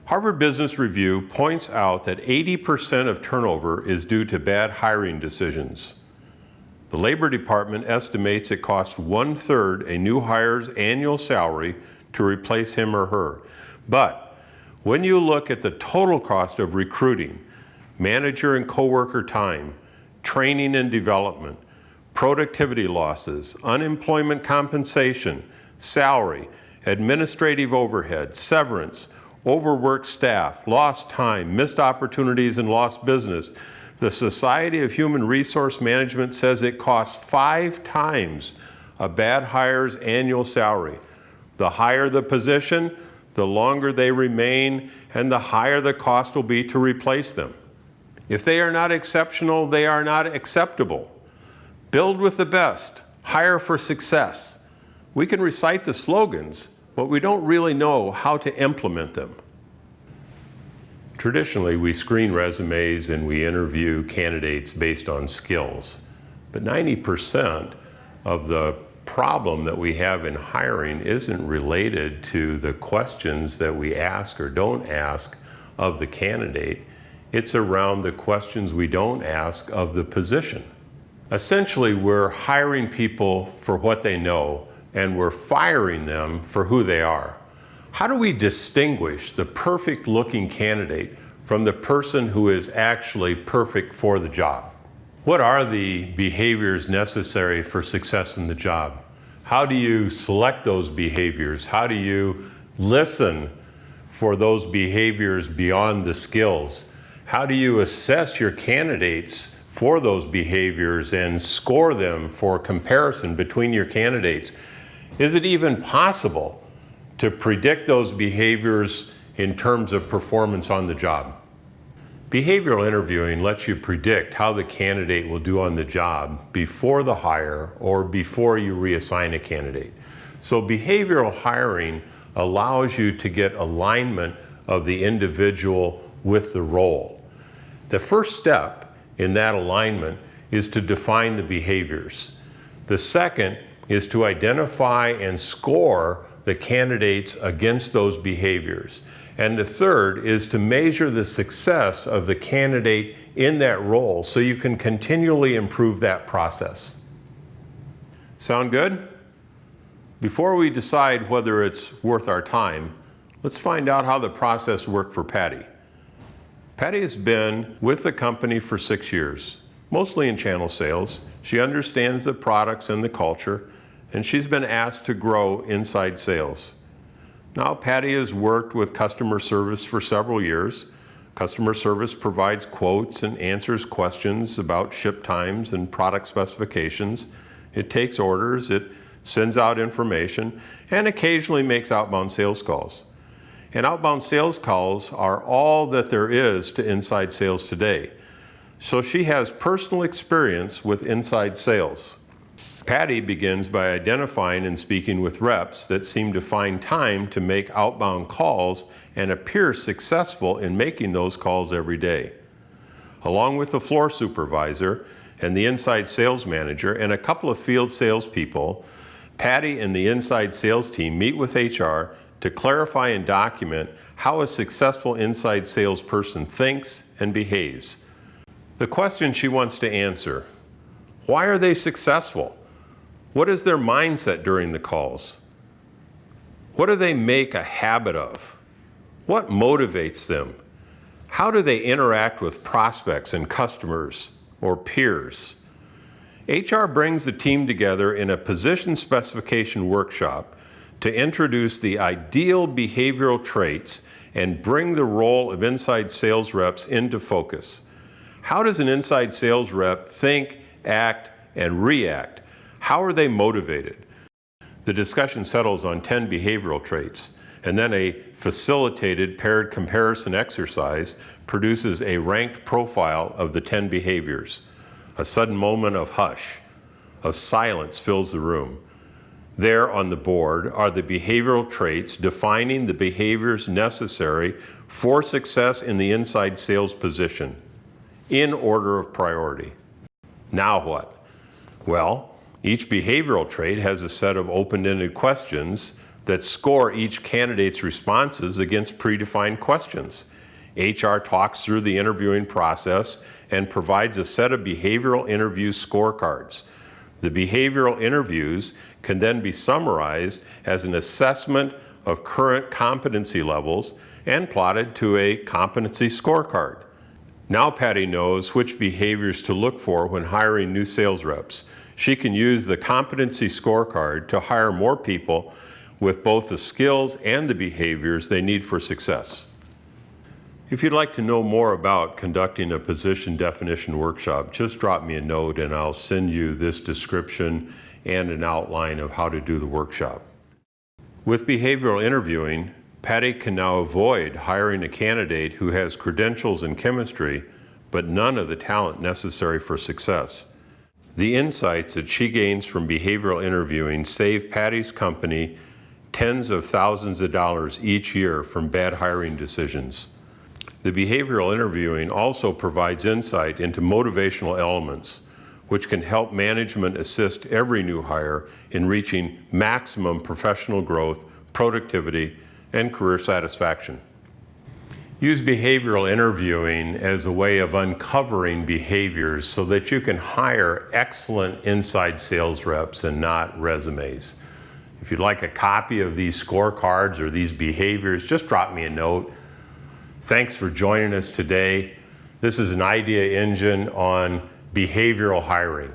Harvard Business Review points out that 80% of turnover is due to bad hiring decisions. The Labor Department estimates it costs 1/3 a new hire's annual salary to replace him or her. But when you look at the total cost of recruiting, manager and coworker time, training and development, productivity losses, unemployment compensation, salary, administrative overhead, severance, overworked staff, lost time, missed opportunities, and lost business, the Society of Human Resource Management says it costs 5 times a bad hire's annual salary. The higher the position, the longer they remain, and the higher the cost will be to replace them. If they are not exceptional, they are not acceptable. Build with the best, hire for success. We can recite the slogans, but we don't really know how to implement them. Traditionally, we screen resumes and we interview candidates based on skills, but 90% of the problem that we have in hiring isn't related to the questions that we ask or don't ask of the candidate. It's around the questions we don't ask of the position. Essentially, we're hiring people for what they know, and we're firing them for who they are. How do we distinguish the perfect-looking candidate from the person who is actually perfect for the job? What are the behaviors necessary for success in the job? How do you select those behaviors? How do you listen for those behaviors beyond the skills? How do you assess your candidates for those behaviors and score them for comparison between your candidates? Is it even possible to predict those behaviors in terms of performance on the job? Behavioral interviewing lets you predict how the candidate will do on the job before the hire or before you reassign a candidate. So behavioral hiring allows you to get alignment of the individual with the role. The first step in that alignment is to define the behaviors. The second is to identify and score the candidates against those behaviors. And the third is to measure the success of the candidate in that role so you can continually improve that process. Sound good? Before we decide whether it's worth our time, let's find out how the process worked for Patty. Patty has been with the company for 6 years, mostly in channel sales. She understands the products and the culture, and she's been asked to grow inside sales. Now, Patty has worked with customer service for several years. Customer service provides quotes and answers questions about ship times and product specifications. It takes orders, it sends out information, and occasionally makes outbound sales calls. And outbound sales calls are all that there is to inside sales today. So she has personal experience with inside sales. Patty begins by identifying and speaking with reps that seem to find time to make outbound calls and appear successful in making those calls every day. Along with the floor supervisor and the inside sales manager and a couple of field salespeople, Patty and the inside sales team meet with HR to clarify and document how a successful inside salesperson thinks and behaves. The question she wants to answer: why are they successful? What is their mindset during the calls? What do they make a habit of? What motivates them? How do they interact with prospects and customers or peers? HR brings the team together in a position specification workshop to introduce the ideal behavioral traits and bring the role of inside sales reps into focus. How does an inside sales rep think, act, and react? How are they motivated? The discussion settles on 10 behavioral traits, and then a facilitated paired comparison exercise produces a ranked profile of the 10 behaviors. A sudden moment of hush, of silence fills the room. There on the board are the behavioral traits defining the behaviors necessary for success in the inside sales position, in order of priority. Now what? Well, each behavioral trait has a set of open-ended questions that score each candidate's responses against predefined questions. HR talks through the interviewing process and provides a set of behavioral interview scorecards. The behavioral interviews can then be summarized as an assessment of current competency levels and plotted to a competency scorecard. Now Patty knows which behaviors to look for when hiring new sales reps. She can use the competency scorecard to hire more people with both the skills and the behaviors they need for success. If you'd like to know more about conducting a position definition workshop, just drop me a note and I'll send you this description and an outline of how to do the workshop. With behavioral interviewing, Patty can now avoid hiring a candidate who has credentials in chemistry, but none of the talent necessary for success. The insights that she gains from behavioral interviewing save Patty's company tens of thousands of dollars each year from bad hiring decisions. The behavioral interviewing also provides insight into motivational elements, which can help management assist every new hire in reaching maximum professional growth, productivity, and career satisfaction. Use behavioral interviewing as a way of uncovering behaviors so that you can hire excellent inside sales reps and not resumes. If you'd like a copy of these scorecards or these behaviors, just drop me a note. Thanks for joining us today. This is an idea engine on behavioral hiring.